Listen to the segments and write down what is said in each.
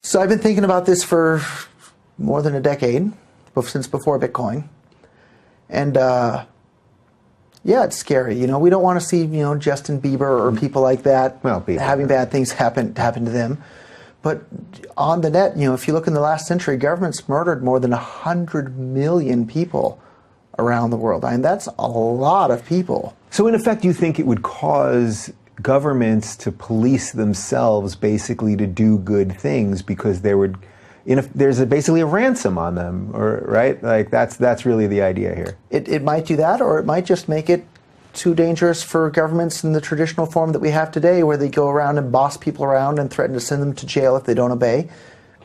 So I've been thinking about this for more than a decade, since before Bitcoin. And yeah, it's scary. You know, we don't want to see, you know, Justin Bieber or people like that having bad things happen to them. But on the net, you know, if you look in the last century, governments murdered more than 100 million people around the world. I mean, that's a lot of people. So in effect, you think it would cause governments to police themselves basically to do good things because there's basically a ransom on them, or right? Like that's really the idea here. It might do that, or it might just make it too dangerous for governments in the traditional form that we have today, where they go around and boss people around and threaten to send them to jail if they don't obey.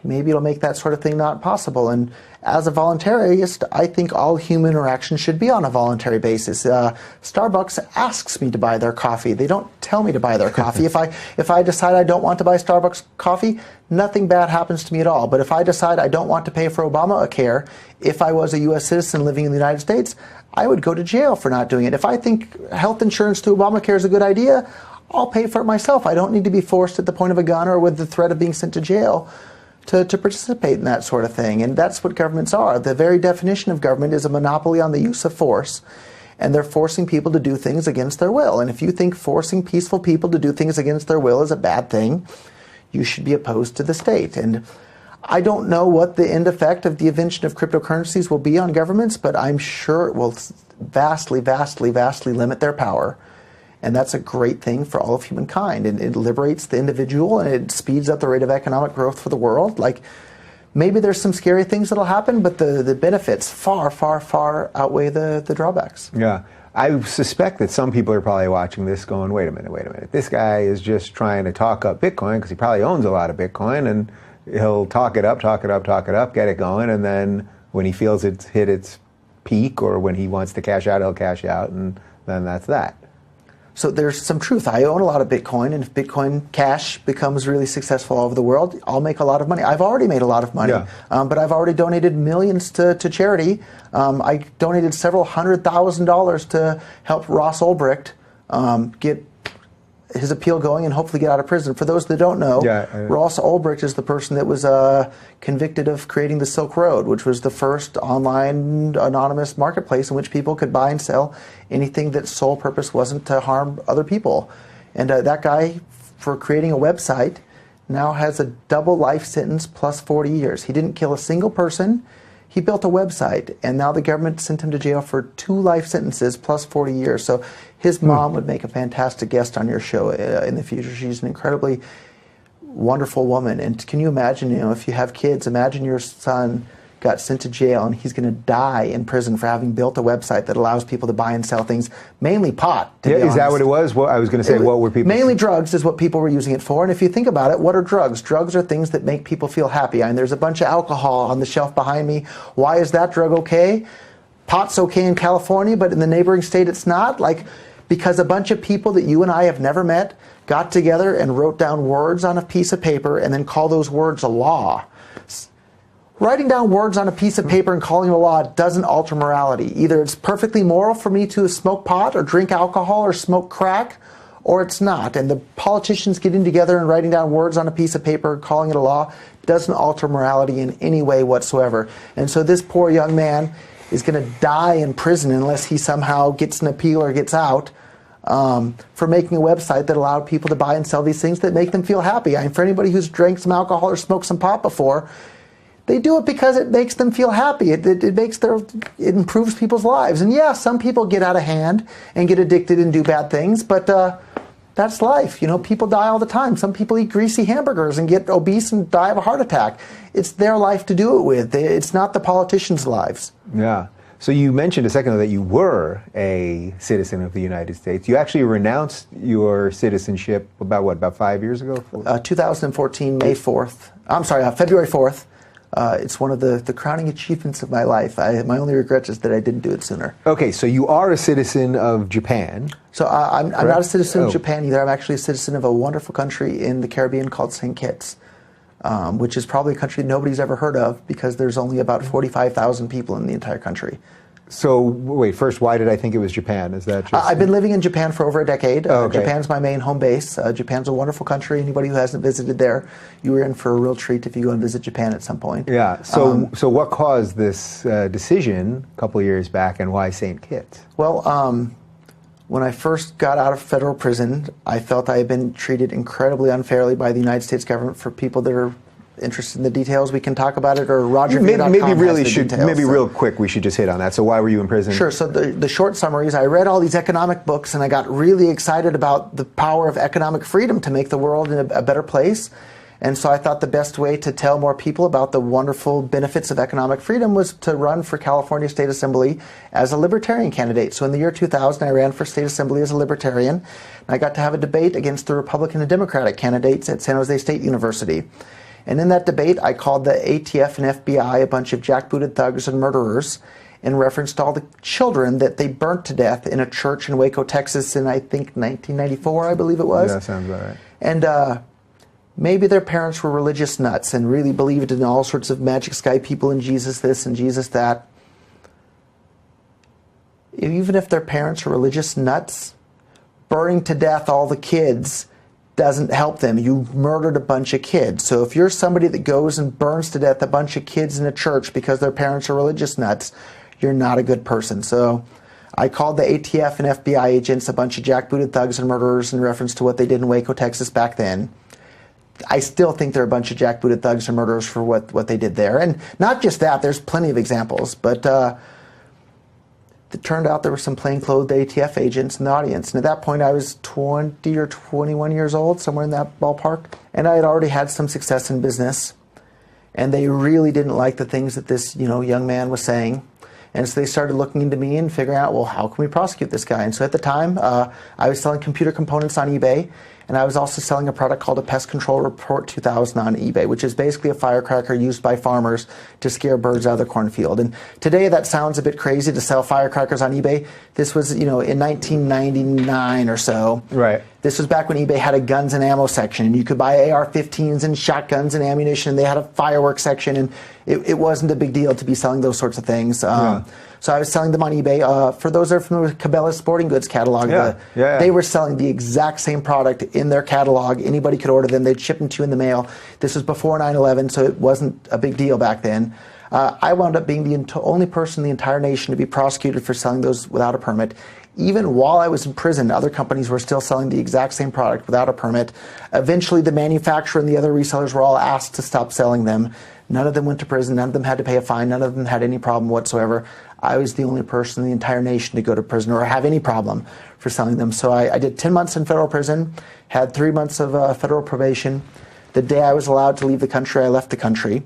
Maybe it'll make that sort of thing not possible. And as a voluntarist, I think all human interaction should be on a voluntary basis. Starbucks asks me to buy their coffee. They don't tell me to buy their coffee. If I decide I don't want to buy Starbucks coffee, nothing bad happens to me at all. But if I decide I don't want to pay for Obamacare, if I was a U.S. citizen living in the United States, I would go to jail for not doing it. If I think health insurance through Obamacare is a good idea, I'll pay for it myself. I don't need to be forced at the point of a gun or with the threat of being sent to jail to participate in that sort of thing. And that's what governments are. The very definition of government is a monopoly on the use of force. And they're forcing people to do things against their will. And if you think forcing peaceful people to do things against their will is a bad thing, you should be opposed to the state. And I don't know what the end effect of the invention of cryptocurrencies will be on governments, but I'm sure it will vastly, vastly, vastly limit their power. And that's a great thing for all of humankind. And it liberates the individual, and it speeds up the rate of economic growth for the world. Like, maybe there's some scary things that'll happen, but the benefits far, far, far outweigh the drawbacks. Yeah. I suspect that some people are probably watching this going, wait a minute. This guy is just trying to talk up Bitcoin because he probably owns a lot of Bitcoin, and he'll talk it up, get it going, and then when he feels it's hit its peak or when he wants to cash out, he'll cash out, and then that's that. So there's some truth. I own a lot of Bitcoin, and if Bitcoin Cash becomes really successful all over the world, I'll make a lot of money. I've already made a lot of money, but I've already donated millions to charity. I donated several $100,000 to help Ross Ulbricht get his appeal going and hopefully get out of prison. For those that don't know, Ross Ulbricht is the person that was convicted of creating the Silk Road, which was the first online anonymous marketplace in which people could buy and sell anything that sole purpose wasn't to harm other people. And that guy, for creating a website, now has a double life sentence plus 40 years. He didn't kill a single person. He built a website, and now the government sent him to jail for 2 life sentences plus 40 years. So his mom would make a fantastic guest on your show in the future. She's an incredibly wonderful woman. And can you imagine, you know, if you have kids, imagine your son got sent to jail and he's going to die in prison for having built a website that allows people to buy and sell things, mainly pot. Is that what it was? Well, I was going to say, what were people? Mainly drugs is what people were using it for. And if you think about it, what are drugs? Drugs are things that make people feel happy. I mean, there's a bunch of alcohol on the shelf behind me. Why is that drug okay? Pot's okay in California, but in the neighboring state it's not? Like, because a bunch of people that you and I have never met got together and wrote down words on a piece of paper and then call those words a law. Writing down words on a piece of paper and calling it a law doesn't alter morality. Either it's perfectly moral for me to smoke pot or drink alcohol or smoke crack, or it's not. And the politicians getting together and writing down words on a piece of paper and calling it a law doesn't alter morality in any way whatsoever. And so this poor young man is going to die in prison unless he somehow gets an appeal or gets out for making a website that allowed people to buy and sell these things that make them feel happy. I mean, for anybody who's drank some alcohol or smoked some pot before, they do it because it makes them feel happy. It improves people's lives. And yeah, some people get out of hand and get addicted and do bad things, but that's life. You know, people die all the time. Some people eat greasy hamburgers and get obese and die of a heart attack. It's their life to do it with. It's not the politicians' lives. Yeah. So you mentioned a second ago that you were a citizen of the United States. You actually renounced your citizenship about 5 years ago? 2014, February 4th. It's one of the crowning achievements of my life. My only regret is that I didn't do it sooner. Okay, so you are a citizen of Japan. So I'm not a citizen of Japan either. I'm actually a citizen of a wonderful country in the Caribbean called St. Kitts, which is probably a country nobody's ever heard of because there's only about 45,000 people in the entire country. So wait, first, why did I think it was Japan? Is that just... I've been living in Japan for over a decade. Oh, okay. Japan's my main home base. Japan's a wonderful country. Anybody who hasn't visited there, you were in for a real treat if you go and visit Japan at some point. Yeah. So what caused this decision a couple of years back, and why St. Kitts? Well, when I first got out of federal prison, I felt I had been treated incredibly unfairly by the United States government. For people that are interested in the details, we can talk about it, or rogerveer.com Maybe real quick, we should just hit on that. So why were you in prison? Sure. So the short summary is I read all these economic books, and I got really excited about the power of economic freedom to make the world a better place. And so I thought the best way to tell more people about the wonderful benefits of economic freedom was to run for California State Assembly as a libertarian candidate. So in the year 2000, I ran for State Assembly as a libertarian, and I got to have a debate against the Republican and Democratic candidates at San Jose State University. And in that debate, I called the ATF and FBI a bunch of jackbooted thugs and murderers in reference to all the children that they burnt to death in a church in Waco, Texas in, I think, 1994, I believe it was. Yeah, that sounds about right. And maybe their parents were religious nuts and really believed in all sorts of magic sky people and Jesus this and Jesus that. Even if their parents are religious nuts, burning to death all the kids doesn't help them. You murdered a bunch of kids. So if you're somebody that goes and burns to death a bunch of kids in a church because their parents are religious nuts, you're not a good person. So I called the ATF and FBI agents a bunch of jackbooted thugs and murderers in reference to what they did in Waco, Texas back then. I still think they're a bunch of jackbooted thugs and murderers for what they did there. And not just that, there's plenty of examples, but it turned out there were some plainclothes ATF agents in the audience. And at that point, I was 20 or 21 years old, somewhere in that ballpark. And I had already had some success in business. And they really didn't like the things that this young man was saying. And so they started looking into me and figuring out, well, how can we prosecute this guy? And so at the time, I was selling computer components on eBay. And I was also selling a product called a Pest Control Report 2000 on eBay, which is basically a firecracker used by farmers to scare birds out of the cornfield. And today that sounds a bit crazy to sell firecrackers on eBay. This was, in 1999 or so. Right. This was back when eBay had a guns and ammo section. And you could buy AR-15s and shotguns and ammunition. And they had a fireworks section, and it wasn't a big deal to be selling those sorts of things. So I was selling them on eBay. For those that are familiar with Cabela's Sporting Goods catalog, they were selling the exact same product in their catalog. Anybody could order them. They'd ship them to you in the mail. This was before 9/11, so it wasn't a big deal back then. I wound up being the only person in the entire nation to be prosecuted for selling those without a permit. Even while I was in prison, other companies were still selling the exact same product without a permit. Eventually, the manufacturer and the other resellers were all asked to stop selling them. None of them went to prison. None of them had to pay a fine. None of them had any problem whatsoever. I was the only person in the entire nation to go to prison or have any problem for selling them. So I did 10 months in federal prison, had 3 months of federal probation. The day I was allowed to leave the country, I left the country.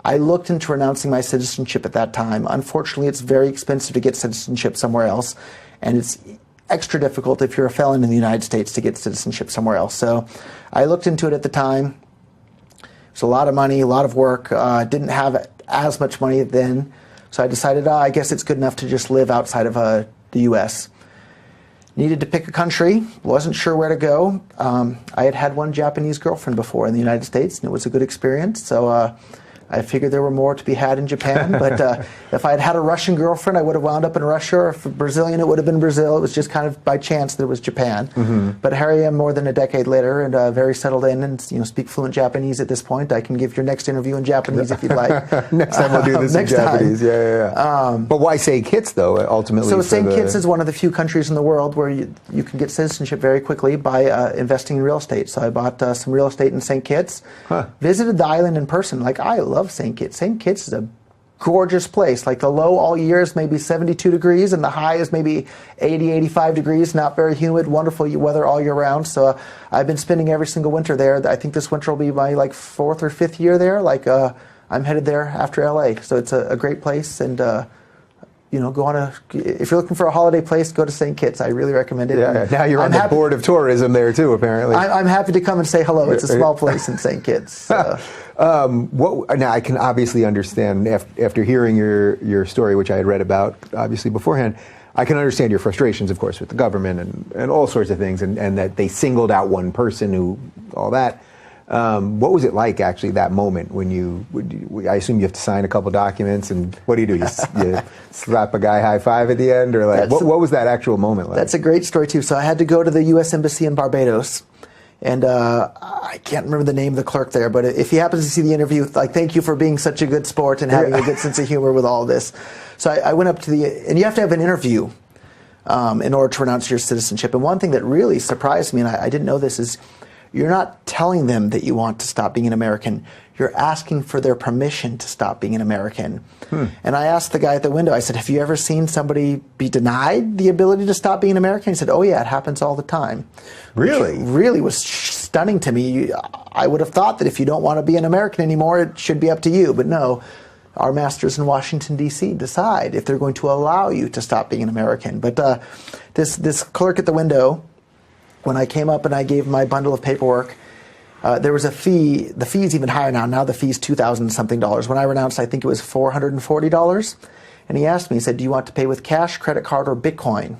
I looked into renouncing my citizenship at that time. Unfortunately, it's very expensive to get citizenship somewhere else, and it's extra difficult if you're a felon in the United States to get citizenship somewhere else. So I looked into it at the time. It's a lot of money, a lot of work. Didn't have as much money then. So I decided, I guess it's good enough to just live outside of the U.S. Needed to pick a country, wasn't sure where to go. I had one Japanese girlfriend before in the United States, and it was a good experience. So I figured there were more to be had in Japan. But if I had had a Russian girlfriend, I would have wound up in Russia. Or if a Brazilian, it would have been Brazil. It was just kind of by chance that it was Japan. Mm-hmm. But here I am more than a decade later, and very settled in, and speak fluent Japanese at this point. I can give your next interview in Japanese if you'd like. Next time we'll do this in Japanese. Yeah. But why St. Kitts, though, ultimately? So St. Kitts is one of the few countries in the world where you can get citizenship very quickly by investing in real estate. So I bought some real estate in St. Kitts, visited the island in person. I love St. Kitts. St. Kitts is a gorgeous place. The low all year is maybe 72 degrees, and the high is maybe 80, 85 degrees, not very humid, wonderful weather all year round. So I've been spending every single winter there. I think this winter will be my 4th or 5th year there. I'm headed there after LA. So it's a great place, and go if you're looking for a holiday place, go to St. Kitts. I really recommend it. Yeah, now you're on the board of tourism there too, apparently. I'm happy to come and say hello. It's a small place in St. Kitts. So. Now I can obviously understand after hearing your story, which I had read about obviously beforehand. I can understand your frustrations, of course, with the government and all sorts of things, and that they singled out one person who all that. What was it like, actually, that moment when I assume you have to sign a couple documents, and what do? You slap a guy high five at the end, or like, what was that actual moment like? That's a great story, too. So I had to go to the U.S. Embassy in Barbados, and I can't remember the name of the clerk there, but if he happens to see the interview, like, thank you for being such a good sport and having a good sense of humor with all this. So I went up to and you have to have an interview in order to renounce your citizenship. And one thing that really surprised me, and I didn't know this, is you're not telling them that you want to stop being an American. You're asking for their permission to stop being an American. And I asked the guy at the window, I said, have you ever seen somebody be denied the ability to stop being an American? He said, oh yeah, it happens all the time. Really? Which really was stunning to me. I would have thought that if you don't want to be an American anymore, it should be up to you. But no, our masters in Washington, D.C. decide if they're going to allow you to stop being an American. But this clerk at the window, when I came up and I gave my bundle of paperwork, there was a fee. The fee is even higher now. Now the fee is $2,000 something. When I renounced, I think it was $440. And he asked me, he said, do you want to pay with cash, credit card, or BitCoin?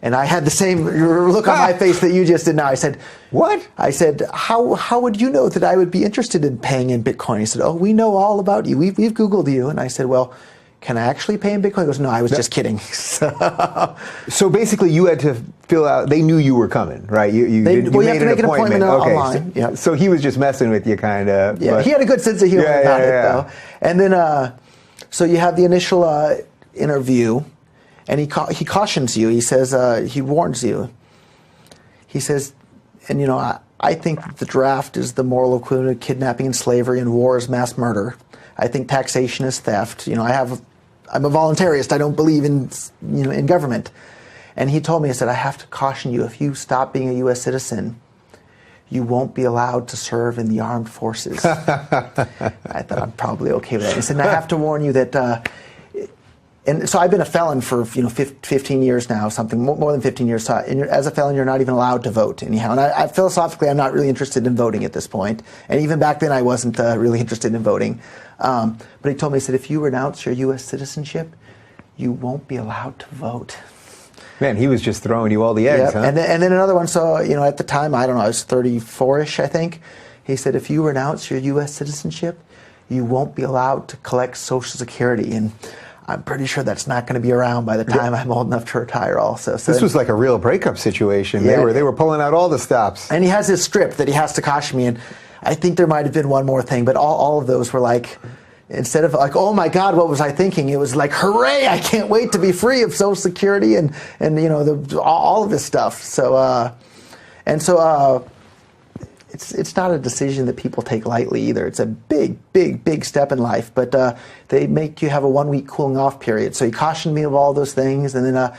And I had the same look on my face that you just did now. I said, what? I said, how would you know that I would be interested in paying in Bitcoin? He said, oh, we know all about you. We've Googled you. And I said, well, can I actually pay in Bitcoin? He goes, no, I was just kidding. So basically, you had to fill out. They knew you were coming, right? You have to make an appointment Okay, online. So he was just messing with you, kind of. Yeah, he had a good sense of humor about it, though. And then, so you have the initial interview, and he cautions you. He says, he warns you. He says, and I think that the draft is the moral equivalent of kidnapping and slavery, and war is mass murder. I think taxation is theft. I'm a voluntarist. I don't believe in government. And he told me, he said, I have to caution you, if you stop being a U.S. citizen, you won't be allowed to serve in the armed forces. I thought, I'm probably okay with that. He said, and I have to warn you that, and so I've been a felon for 15 years now, something more than 15 years. So as a felon, you're not even allowed to vote anyhow. And I philosophically, I'm not really interested in voting at this point. And even back then, I wasn't really interested in voting. But he told me, he said, if you renounce your U.S. citizenship, you won't be allowed to vote. Man, he was just throwing you all the eggs, huh? And then another one. So at the time, I don't know, I was 34-ish, I think. He said, if you renounce your U.S. citizenship, you won't be allowed to collect Social Security. And I'm pretty sure that's not going to be around by the time I'm old enough to retire also. So this was like a real breakup situation. Yeah. They were pulling out all the stops. And he has this script that he has to caution me. And I think there might have been one more thing, but all of those were like, instead of like, oh my God, what was I thinking? It was like, hooray, I can't wait to be free of Social Security and all of this stuff. So, it's not a decision that people take lightly either. It's a big step in life, but they make you have a 1 week cooling off period. So he cautioned me of all those things, and then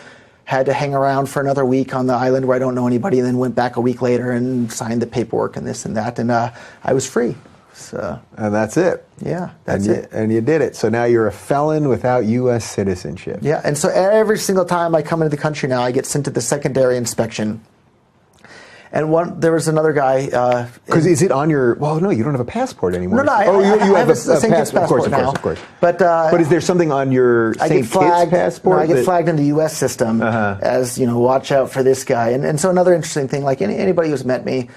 had to hang around for another week on the island where I don't know anybody, and then went back a week later and signed the paperwork and this and that, and I was free. So, and that's it. Yeah, that's it. And you did it. So now you're a felon without U.S. citizenship. Yeah, and so every single time I come into the country now, I get sent to the secondary inspection. And there was another guy. Because is it on your? Well, no, you don't have a passport anymore. No, you have a St. Kitts passport now. Of course. But is there something on your St. Kitts passport? No, I get flagged in the U.S. system as watch out for this guy. And so another interesting thing, like anybody who's met me,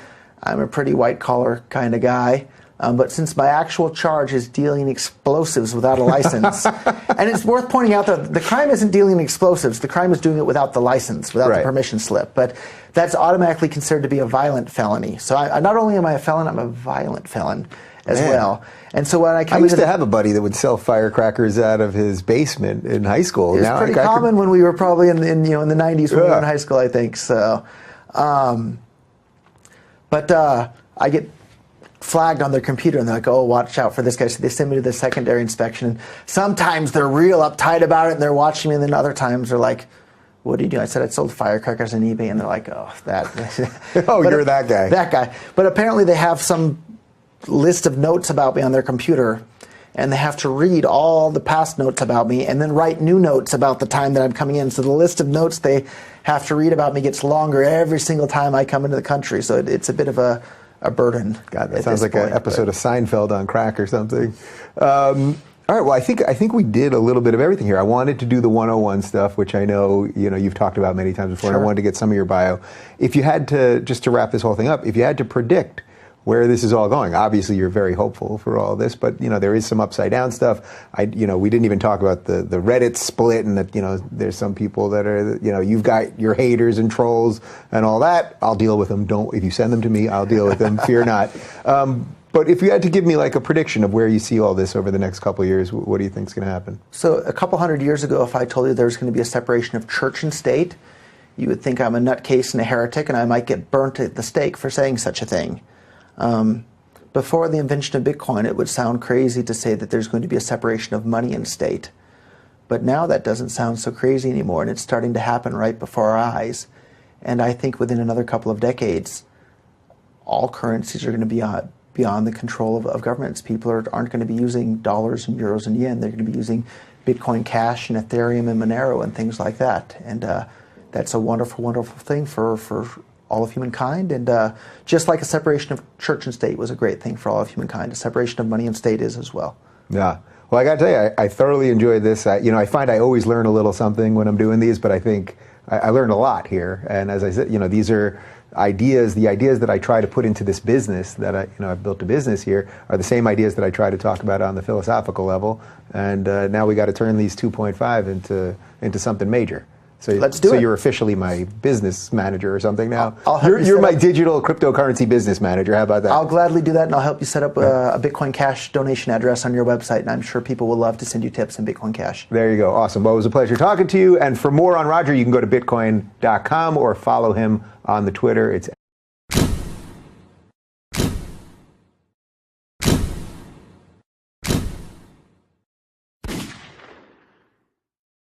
I'm a pretty white collar kind of guy. But since my actual charge is dealing explosives without a license, and it's worth pointing out that the crime isn't dealing explosives, the crime is doing it without the license, without the permission slip. But that's automatically considered to be a violent felony. So I not only am I a felon, I'm a violent felon as well. And so when I used to have a buddy that would sell firecrackers out of his basement in high school. It was pretty common when we were probably in the 90s when we were in high school, I think. So, I get flagged on their computer, and they're like, oh, watch out for this guy. So they send me to the secondary inspection, and sometimes they're real uptight about it and they're watching me, and then other times they're like, what do you do? I said, I sold firecrackers on eBay, and they're like, oh, that. You're that guy. That guy. But apparently they have some list of notes about me on their computer, and they have to read all the past notes about me and then write new notes about the time that I'm coming in. So the list of notes they have to read about me gets longer every single time I come into the country. So it's a bit of a burden. God, that sounds like an episode of Seinfeld on crack or something. All right, well, I think we did a little bit of everything here. I wanted to do the 101 stuff, which I know you've talked about many times before, and I wanted to get some of your bio. If you had to, just to wrap this whole thing up, if you had to predict where this is all going. Obviously, you're very hopeful for all this, but there is some upside down stuff. We didn't even talk about the Reddit split, and that there's some people that are you've got your haters and trolls and all that. I'll deal with them. If you send them to me, I'll deal with them. Fear not. But if you had to give me like a prediction of where you see all this over the next couple of years, what do you think is going to happen? So a couple hundred years ago, if I told you there was going to be a separation of church and state, you would think I'm a nutcase and a heretic, and I might get burnt at the stake for saying such a thing. Before the invention of Bitcoin, it would sound crazy to say that there's going to be a separation of money and state. But now that doesn't sound so crazy anymore, and it's starting to happen right before our eyes. And I think within another couple of decades, all currencies are going to be beyond the control of governments. People aren't going to be using dollars and euros and yen. They're going to be using Bitcoin Cash and Ethereum and Monero and things like that. And that's a wonderful, wonderful thing for all of humankind. And just like a separation of church and state was a great thing for all of humankind, a separation of money and state is as well. Yeah. Well, I got to tell you, I thoroughly enjoyed this. I find I always learn a little something when I'm doing these, but I think I learned a lot here. And as I said, these are the ideas that I try to put into this business, that I've built a business here, are the same ideas that I try to talk about on the philosophical level. And now we got to turn these 2.5 into something major. So let's do it. So you're officially my business manager or something now. You're my digital cryptocurrency business manager. How about that? I'll gladly do that, and I'll help you set up a Bitcoin Cash donation address on your website, and I'm sure people will love to send you tips in Bitcoin Cash. There you go. Awesome. Well, it was a pleasure talking to you. And for more on Roger, you can go to bitcoin.com or follow him on the Twitter. It's